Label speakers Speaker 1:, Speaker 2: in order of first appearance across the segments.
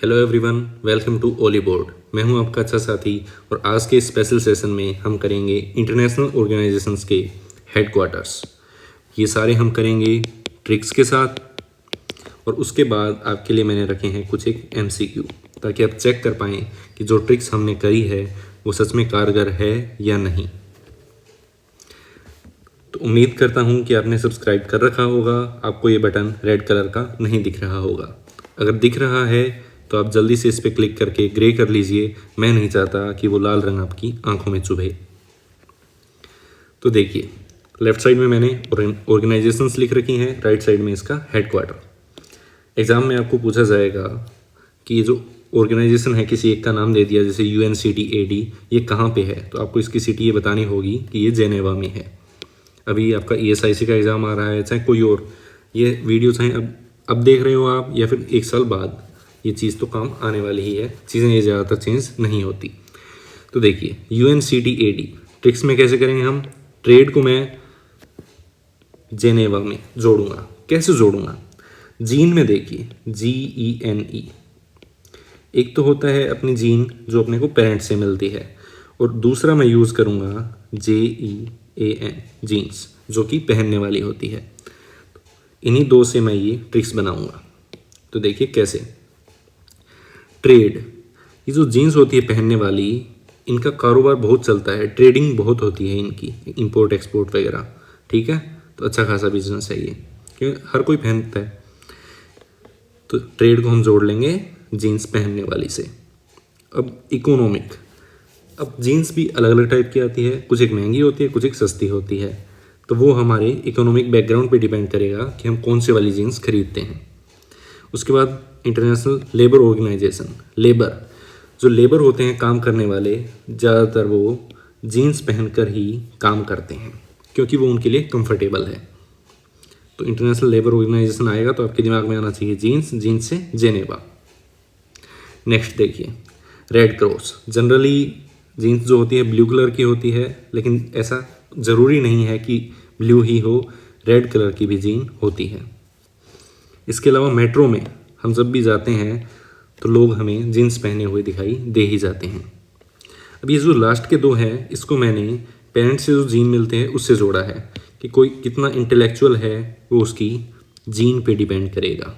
Speaker 1: Hello everyone, welcome to Oliveboard. मैं हूं आपका अच्छा साथी और आज के स्पेशल सेशन में हम करेंगे इंटरनेशनल ऑर्गेनाइजेशंस के हेडक्वार्टर्स। ये सारे हम करेंगे ट्रिक्स के साथ और उसके बाद आपके लिए मैंने रखे हैं कुछ एक एमसीक्यू, ताकि आप चेक कर पाएँ कि जो ट्रिक्स हमने करी है वो सच में कारगर है या नहीं। तो उम्मीद करता हूँ कि आपने सब्सक्राइब कर रखा होगा। आपको ये बटन रेड कलर का नहीं दिख रहा होगा। अगर दिख रहा है तो आप जल्दी से इस पर क्लिक करके ग्रे कर लीजिए। मैं नहीं चाहता कि वो लाल रंग आपकी आंखों में चुभे। तो देखिए, लेफ्ट साइड में मैंने ऑर्गेनाइजेशंस लिख रखी हैं, राइट साइड में इसका हेडक्वार्टर। एग्ज़ाम में आपको पूछा जाएगा कि ये जो ऑर्गेनाइजेशन है, किसी एक का नाम दे दिया जैसे UNCTAD, ये कहाँ पे है, तो आपको इसकी सिटी ये बतानी होगी कि ये जेनेवा में है। अभी आपका ESIC का एग्ज़ाम आ रहा है, चाहे कोई और, ये वीडियो चाहे अब देख रहे हो आप या फिर एक साल बाद, ये चीज़ तो काम आने वाली ही है। चीज़ें ये ज़्यादातर चेंज नहीं होती। तो देखिए, UNCTAD ट्रिक्स में कैसे करेंगे हम। ट्रेड को मैं जेनेवा में जोड़ूंगा। कैसे जोड़ूंगा? जीन में देखिए, GENE, एक तो होता है अपनी जीन जो अपने को पेरेंट से मिलती है, और दूसरा मैं यूज़ करूँगा JEAN, जीन्स, जो कि पहनने वाली होती है। इन्हीं दो से मैं ये ट्रिक्स बनाऊंगा। तो देखिए कैसे। ट्रेड, ये जो जीन्स होती है पहनने वाली, इनका कारोबार बहुत चलता है, ट्रेडिंग बहुत होती है इनकी, इंपोर्ट एक्सपोर्ट वगैरह। ठीक है, तो अच्छा खासा बिजनेस है ये, क्योंकि हर कोई पहनता है। तो ट्रेड को हम जोड़ लेंगे जीन्स पहनने वाली से। अब इकोनॉमिक, अब जीन्स भी अलग अलग टाइप की आती है, कुछ एक महंगी होती है, कुछ एक सस्ती होती है। तो वो हमारे इकोनॉमिक बैकग्राउंड पे डिपेंड करेगा कि हम कौन से वाली जीन्स खरीदते हैं। उसके बाद इंटरनेशनल लेबर ऑर्गेनाइजेशन, लेबर, जो लेबर होते हैं काम करने वाले, ज़्यादातर वो जीन्स पहनकर ही काम करते हैं क्योंकि वो उनके लिए कंफर्टेबल है। तो इंटरनेशनल लेबर ऑर्गेनाइजेशन आएगा तो आपके दिमाग में आना चाहिए जीन्स, जीन्स से जेनेवा। नेक्स्ट देखिए, रेड क्रॉस। जनरली जीन्स जो होती है ब्लू कलर की होती है, लेकिन ऐसा ज़रूरी नहीं है कि ब्लू ही हो, रेड कलर की भी जीन होती है। इसके अलावा मेट्रो में हम जब भी जाते हैं तो लोग हमें जीन्स पहने हुए दिखाई दे ही जाते हैं। अब ये जो लास्ट के दो हैं, इसको मैंने पेरेंट्स से जो जीन मिलते हैं उससे जोड़ा है कि कोई कितना इंटेलेक्चुअल है वो उसकी जीन पे डिपेंड करेगा,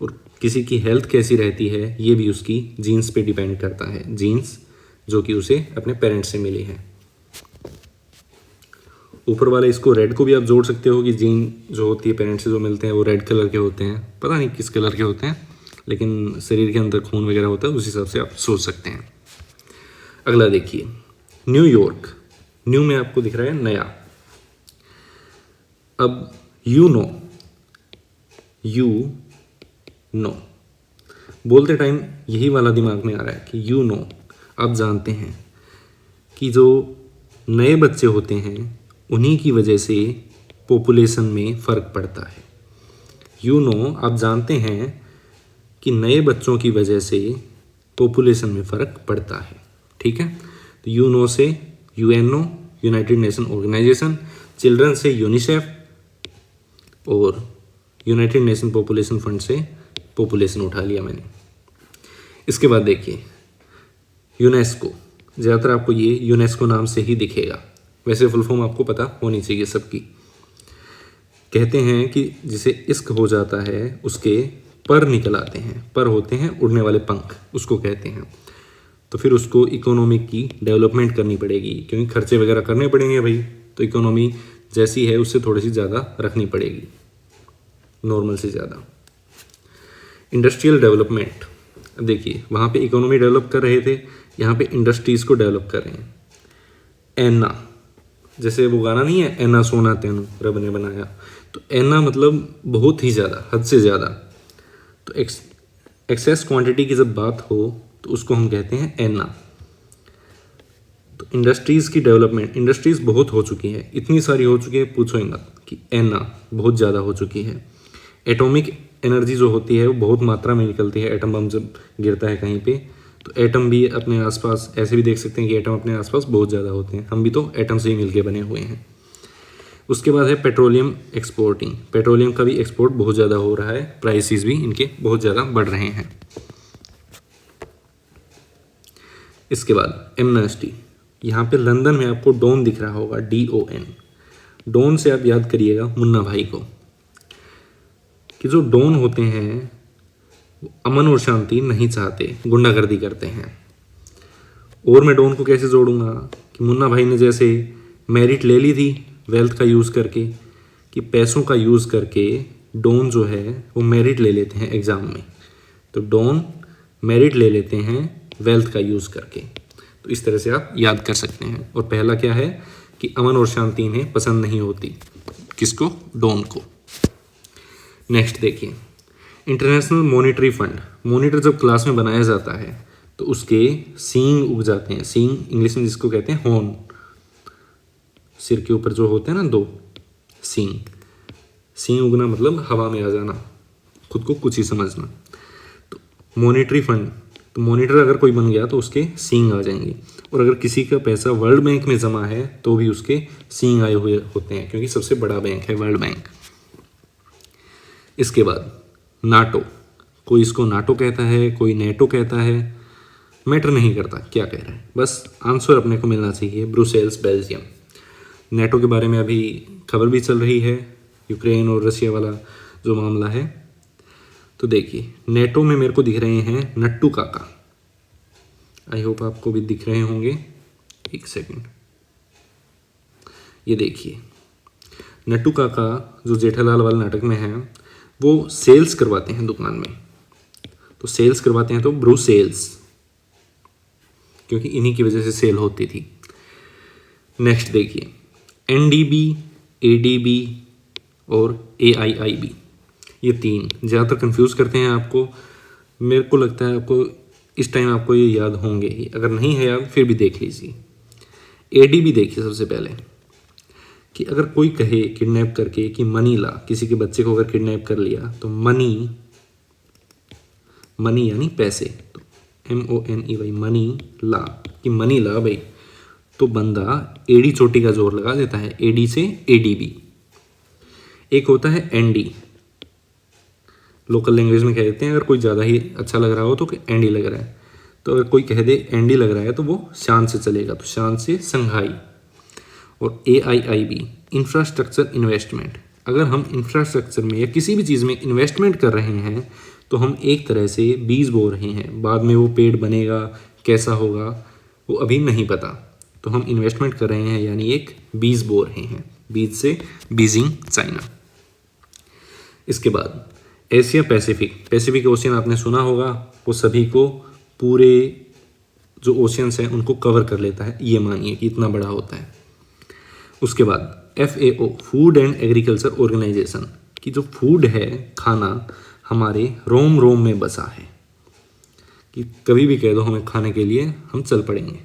Speaker 1: और किसी की हेल्थ कैसी रहती है ये भी उसकी जीन्स पे डिपेंड करता है, जीन्स जो कि उसे अपने पेरेंट्स से मिली है। ऊपर वाले इसको रेड को भी आप जोड़ सकते हो कि जीन जो होती है पेरेंट्स से जो मिलते हैं वो रेड कलर के होते हैं। पता नहीं किस कलर के होते हैं, लेकिन शरीर के अंदर खून वगैरह होता है, उस हिसाब से आप सोच सकते हैं। अगला देखिए, न्यूयॉर्क। न्यू में आपको दिख रहा है नया। अब यू नो बोलते टाइम यही वाला दिमाग में आ रहा है कि यू नो, आप जानते हैं कि जो नए बच्चे होते हैं उन्हीं की वजह से पॉपुलेशन में फ़र्क पड़ता है। यू नो, आप जानते हैं कि नए बच्चों की वजह से पॉपुलेशन में फ़र्क पड़ता है। ठीक है, तो यू नो से UNO, united nation organisation, children से यूनिसेफ, और यूनाइटेड नेशन पॉपुलेशन फंड से पॉपुलेशन उठा लिया मैंने। इसके बाद देखिए, यूनेस्को। ज़्यादातर आपको ये यूनेस्को नाम से ही दिखेगा, वैसे फुल फॉर्म आपको पता होनी चाहिए सबकी। कहते हैं कि जिसे इश्क हो जाता है उसके पर निकल आते हैं, पर होते हैं उड़ने वाले पंख, उसको कहते हैं। तो फिर उसको इकोनॉमिक की डेवलपमेंट करनी पड़ेगी, क्योंकि खर्चे वगैरह करने पड़ेंगे भाई, तो इकोनॉमी जैसी है उससे थोड़ी सी ज़्यादा रखनी पड़ेगी, नॉर्मल से ज़्यादा। इंडस्ट्रियल डेवलपमेंट, देखिए वहाँ पे इकोनॉमी डेवलप कर रहे थे, यहाँ पे इंडस्ट्रीज़ को डेवलप कर रहे हैं। एना, जैसे वो गाना नहीं है, एना सोना तेनू रब ने बनाया, तो एना मतलब बहुत ही ज़्यादा, हद से ज़्यादा। तो एक्सेस क्वांटिटी की जब बात हो तो उसको हम कहते हैं एना। तो इंडस्ट्रीज़ की डेवलपमेंट, इंडस्ट्रीज़ बहुत हो चुकी है, इतनी सारी हो चुकी है पूछो ही मत, कि एना बहुत ज़्यादा हो चुकी है। एटॉमिक एनर्जी जो होती है वो बहुत मात्रा में निकलती है, एटम बम जब गिरता है कहीं पे, तो एटम भी अपने आसपास, ऐसे भी देख सकते हैं कि एटम अपने आसपास बहुत ज़्यादा होते हैं, हम भी तो एटम से ही मिलके बने हुए हैं। उसके बाद है पेट्रोलियम एक्सपोर्टिंग, पेट्रोलियम का भी एक्सपोर्ट बहुत ज़्यादा हो रहा है, प्राइसेस भी इनके बहुत ज़्यादा बढ़ रहे हैं। इसके बाद एमनेस्टी, यहाँ पे लंदन में आपको डॉन दिख रहा होगा, DON। डॉन से आप याद करिएगा मुन्ना भाई को, कि जो डॉन होते हैं वो अमन और शांति नहीं चाहते, गुंडागर्दी करते हैं। और मैं डॉन को कैसे जोड़ूंगा कि मुन्ना भाई ने जैसे मेरिट ले ली थी वेल्थ का यूज़ करके, कि पैसों का यूज़ करके डॉन जो है वो मेरिट ले लेते हैं एग्ज़ाम में, तो डॉन मेरिट ले लेते हैं वेल्थ का यूज़ करके। तो इस तरह से आप याद कर सकते हैं। और पहला क्या है कि अमन और शांति इन्हें पसंद नहीं होती, किसको? डॉन को। नेक्स्ट देखिए, इंटरनेशनल मॉनिटरी फंड। मॉनिटर जब क्लास में बनाया जाता है तो उसके सींग उग जाते हैं। सींग इंग्लिश में जिसको कहते हैं हॉर्न, सिर के ऊपर जो होते हैं ना 2 सींग। सींग उगना मतलब हवा में आ जाना, खुद को कुछ ही समझना। तो मॉनिटरी फंड, तो मॉनिटर अगर कोई बन गया तो उसके सींग आ जाएंगे। और अगर किसी का पैसा वर्ल्ड बैंक में जमा है तो भी उसके सींग आए हुए होते हैं, क्योंकि सबसे बड़ा बैंक है वर्ल्ड बैंक। इसके बाद नाटो, कोई इसको नाटो कहता है, कोई नेटो कहता है, मैटर नहीं करता क्या कह रहा है, बस आंसर अपने को मिलना चाहिए। Brussels, Belgium. नेटो के बारे में अभी खबर भी चल रही है, यूक्रेन और रशिया वाला जो मामला है। तो देखिए, नेटो में मेरे को दिख रहे हैं नट्टू काका, आई होप आपको भी दिख रहे होंगे। एक सेकंड, ये देखिए नट्टू काका जो जेठालाल वाले नाटक में है, वो सेल्स करवाते हैं दुकान में। तो सेल्स करवाते हैं तो ब्रुसेल्स, क्योंकि इन्हीं की वजह से सेल होती थी। नेक्स्ट देखिए, NDB, ADB और AIIB, ये 3 ज़्यादातर कंफ्यूज करते हैं आपको। मेरे को लगता है आपको इस टाइम आपको ये याद होंगे ही, अगर नहीं है याद फिर भी देख लीजिए। ADB देखिए सबसे पहले, कि अगर कोई कहे किडनैप करके कि मनी ला, किसी के बच्चे को अगर किडनैप कर लिया तो मनी यानी पैसे, तो MONEY, मनी ला, कि मनी ला भाई, तो बंदा एडी चोटी का जोर लगा देता है, AD से ADB। एक होता है ND, लोकल लैंग्वेज में कह देते हैं अगर कोई ज़्यादा ही अच्छा लग रहा हो तो कि ND लग रहा है, तो अगर कोई कह दे ND लग रहा है तो वो शान से चलेगा, तो शान से संघाई। और AIIB, इंफ्रास्ट्रक्चर इन्वेस्टमेंट, अगर हम इंफ्रास्ट्रक्चर में या किसी भी चीज़ में इन्वेस्टमेंट कर रहे हैं तो हम एक तरह से बीज बो रहे हैं, बाद में वो पेड़ बनेगा कैसा होगा वो अभी नहीं पता, तो हम इन्वेस्टमेंट कर रहे हैं यानी एक बीज बो रहे हैं, बीज से बीजिंग चाइना। इसके बाद एशिया पैसिफिक ओशियन आपने सुना होगा, वो सभी को पूरे जो ओशियंस हैं उनको कवर कर लेता है, ये मानिए कि इतना बड़ा होता है। उसके बाद FAO, food and agriculture organisation, कि जो फूड है, खाना हमारे रोम रोम में बसा है, कि कभी भी कह दो हमें खाने के लिए हम चल पड़ेंगे।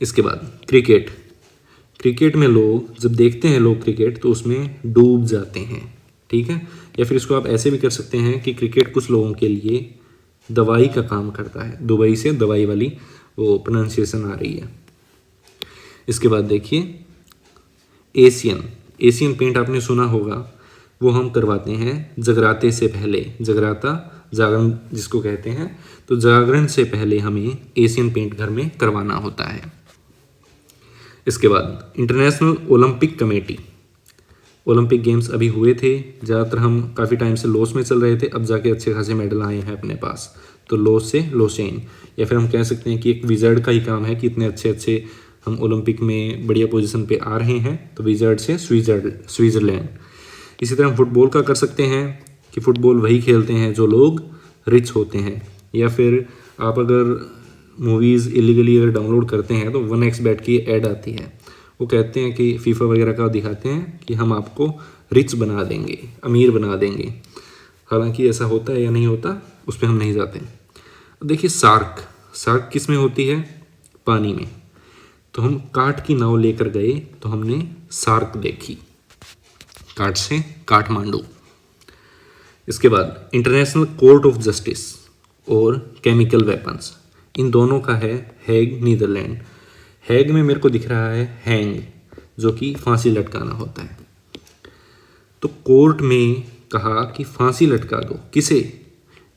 Speaker 1: इसके बाद क्रिकेट में लोग जब देखते हैं लोग क्रिकेट तो उसमें डूब जाते हैं, ठीक है। या फिर इसको आप ऐसे भी कर सकते हैं कि क्रिकेट कुछ लोगों के लिए दवाई का काम करता है, दुबई से दवाई वाली वो प्रोनाउंसिएशन आ रही है। इसके बाद देखिए एशियन पेंट आपने सुना होगा, वो हम करवाते हैं जगराते से पहले, जगराता जागरण जिसको कहते हैं, तो जागरण से पहले हमें एशियन पेंट घर में करवाना होता है। इसके बाद international Olympic committee, Olympic games अभी हुए थे, ज़्यादातर हम काफ़ी टाइम से लॉस में चल रहे थे, अब जाके अच्छे खासे मेडल आए हैं अपने पास, तो लॉस से लॉसेन, या फिर हम कह सकते हैं कि एक विजर्ड का ही काम है कि इतने अच्छे हम ओलंपिक में बढ़िया पोजीशन पे आ रहे हैं, तो विजर्ड से स्विट्ज़रलैंड। इसी तरह हम फुटबॉल का कर सकते हैं कि फुटबॉल वही खेलते हैं जो लोग रिच होते हैं, या फिर आप अगर मूवीज़ इलीगली अगर डाउनलोड करते हैं तो 1xBet की ऐड आती है, वो कहते हैं कि फीफा वगैरह का दिखाते हैं कि हम आपको रिच बना देंगे, अमीर बना देंगे, हालांकि ऐसा होता है या नहीं होता उस पर हम नहीं जाते। देखिए सार्क किस में होती है? पानी में। तो हम काठ की नाव लेकर गए तो हमने सार्क देखी, काठ से काठमांडू। इसके बाद इंटरनेशनल कोर्ट ऑफ जस्टिस और केमिकल वेपन्स, इन दोनों का है हेग, नीदरलैंड। हेग में मेरे को दिख रहा है हैंग, जो कि फांसी लटकाना होता है। तो कोर्ट में कहा कि फांसी लटका दो, किसे?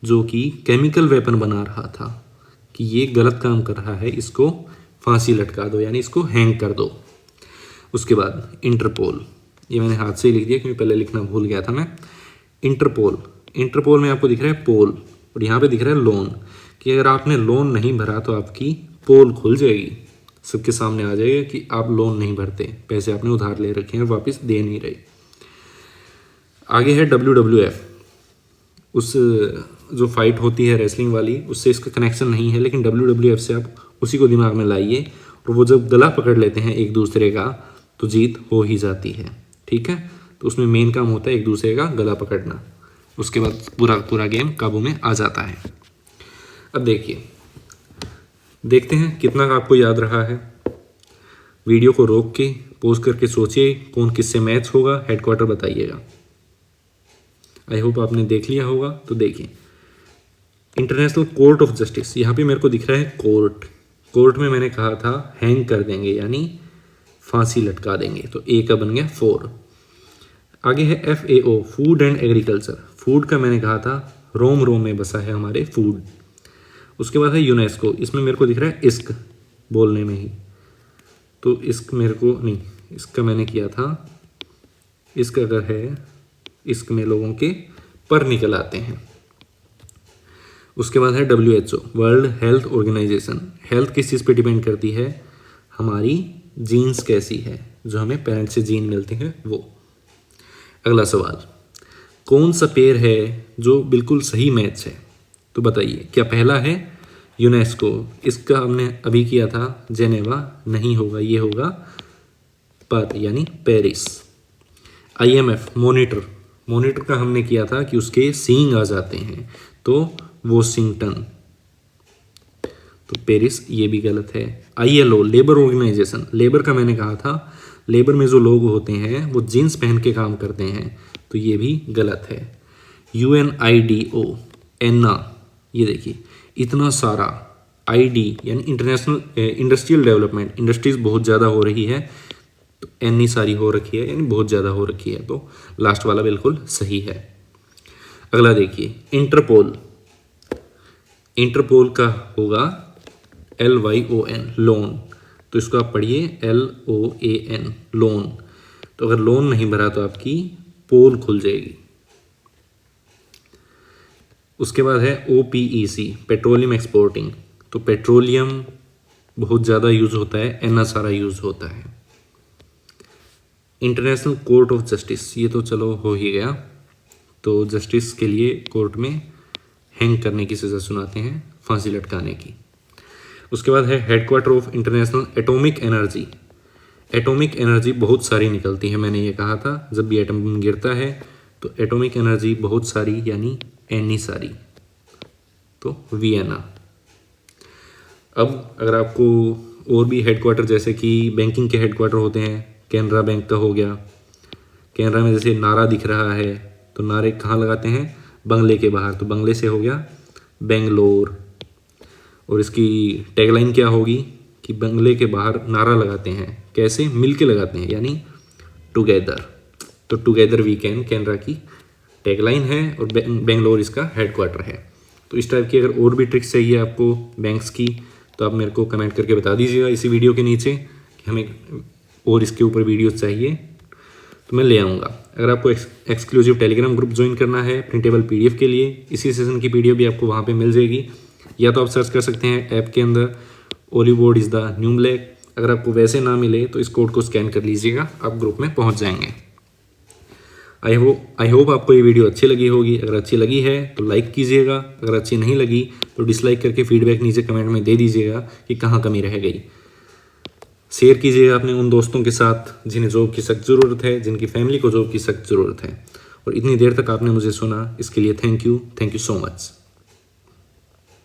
Speaker 1: जो कि केमिकल वेपन बना रहा था, कि ये गलत काम कर रहा है, इसको फांसी लटका दो यानी इसको हैंग कर दो। उसके बाद इंटरपोल, ये मैंने हाथ से ही लिख दिया क्योंकि पहले लिखना भूल गया था मैं। इंटरपोल में आपको दिख रहा है पोल और यहाँ पे दिख रहा है लोन, कि अगर आपने लोन नहीं भरा तो आपकी पोल खुल जाएगी, सबके सामने आ जाएगा कि आप लोन नहीं भरते, पैसे आपने उधार ले रखे हैं और वापस दे नहीं रहे। आगे है WWF, उस जो फाइट होती है रेसलिंग वाली, उससे इसका कनेक्शन नहीं है, लेकिन WWF से आप उसी को दिमाग में लाइए और वो जब गला पकड़ लेते हैं एक दूसरे का तो जीत हो ही जाती है। ठीक है, तो उसमें मेन काम होता है एक दूसरे का गला पकड़ना, उसके बाद पूरा गेम काबू में आ जाता है। अब देखते हैं कितना का आपको याद रहा है। वीडियो को रोक के पॉज करके सोचिए कौन किससे मैच होगा, हेडक्वार्टर बताइएगा। आई होप आपने देख लिया होगा। तो देखिए, इंटरनेशनल कोर्ट ऑफ जस्टिस, यहाँ पे मेरे को दिख रहा है कोर्ट में मैंने कहा था हैंग कर देंगे यानी फांसी लटका देंगे, तो ए का बन गया 4। आगे है FAO, food and agriculture. Food का मैंने कहा था रोम में बसा है हमारे फूड। उसके बाद है यूनेस्को, इसमें मेरे को दिख रहा है इश्क बोलने में ही, तो इश्क मेरे को नहीं, इसका मैंने किया था इश्क, अगर है इश्क में लोगों के पर निकल आते हैं। उसके बाद है WHO, world health organisation. Health किस चीज़ पे डिपेंड करती है, हमारी जीन्स कैसी है, जो हमें पेरेंट्स से जीन मिलते हैं वो। अगला सवाल, कौन सा पेयर है जो बिल्कुल सही मैच है, तो बताइए। क्या पहला है यूनेस्को, इसका हमने अभी किया था जेनेवा, नहीं होगा, ये होगा पर यानी पेरिस। IMF, मॉनिटर का हमने किया था कि उसके सींग आ जाते हैं, तो वॉशिंगटन, तो पेरिस ये भी गलत है। ILO, लेबर ऑर्गेनाइजेशन, लेबर का मैंने कहा था लेबर में जो लोग होते हैं वो जीन्स पहन के काम करते हैं, तो ये भी गलत है। UNIDO, एन्ना, ये देखिए इतना सारा ID यानी इंटरनेशनल इंडस्ट्रियल डेवलपमेंट, इंडस्ट्रीज बहुत ज़्यादा हो रही है, तो एनी सारी हो रखी है यानी बहुत ज़्यादा हो रखी है, तो लास्ट वाला बिल्कुल सही है। अगला देखिए, इंटरपोल का होगा LYON, लोन, तो इसको आप पढ़िए LOAN, लोन। तो अगर लोन नहीं भरा तो आपकी पोल खुल जाएगी। उसके बाद है OPEC, पेट्रोलियम एक्सपोर्टिंग, तो पेट्रोलियम बहुत ज़्यादा यूज़ होता है, एना सारा यूज़ होता है। इंटरनेशनल कोर्ट ऑफ जस्टिस, ये तो चलो हो ही गया, तो जस्टिस के लिए कोर्ट में हैंग करने की सज़ा सुनाते हैं, फांसी लटकाने की। उसके बाद है headquarter of international atomic energy. Atomic energy बहुत सारी निकलती है, मैंने ये कहा था जब भी एटम बम गिरता है तो एटॉमिक एनर्जी बहुत सारी यानी एनी सारी, तो वियना। अब अगर आपको और भी हेडक्वार्टर, जैसे कि बैंकिंग के हेडक्वार्टर होते हैं, कैनरा बैंक का हो गया, कैनरा में जैसे नारा दिख रहा है, तो नारे कहाँ लगाते हैं, बंगले के बाहर, तो बंगले से हो गया बेंगलोर। और इसकी टैगलाइन क्या होगी कि बंगले के बाहर नारा लगाते हैं, कैसे, मिल के लगाते हैं यानी टुगेदर, तो टुगेदर वी कैन कैनरा की टैगलाइन है और बेंगलोर इसका हेडक्वार्टर है। तो इस टाइप की अगर और भी ट्रिक्स चाहिए आपको बैंक्स की, तो आप मेरे को कमेंट करके बता दीजिएगा इसी वीडियो के नीचे कि हमें और इसके ऊपर वीडियोस चाहिए, तो मैं ले आऊँगा। अगर आपको एक्सक्लूसिव टेलीग्राम ग्रुप ज्वाइन करना है प्रिंटेबल PDF के लिए, इसी सेशन की PDF भी आपको वहाँ पे मिल जाएगी, या तो आप सर्च कर सकते हैं ऐप के अंदर Ollywood is the new black. अगर आपको वैसे ना मिले तो इस कोड को स्कैन कर लीजिएगा, आप ग्रुप में पहुँच जाएंगे। आई होप आपको ये वीडियो अच्छी लगी होगी। अगर अच्छी लगी है तो लाइक कीजिएगा, अगर अच्छी नहीं लगी तो डिसलाइक करके फीडबैक नीचे कमेंट में दे दीजिएगा कि कहाँ कमी रह गई। शेयर कीजिएगा अपने उन दोस्तों के साथ जिन्हें जॉब की सख्त ज़रूरत है, जिनकी फैमिली को जॉब की सख्त ज़रूरत है। और इतनी देर तक आपने मुझे सुना, इसके लिए थैंक यू सो मच।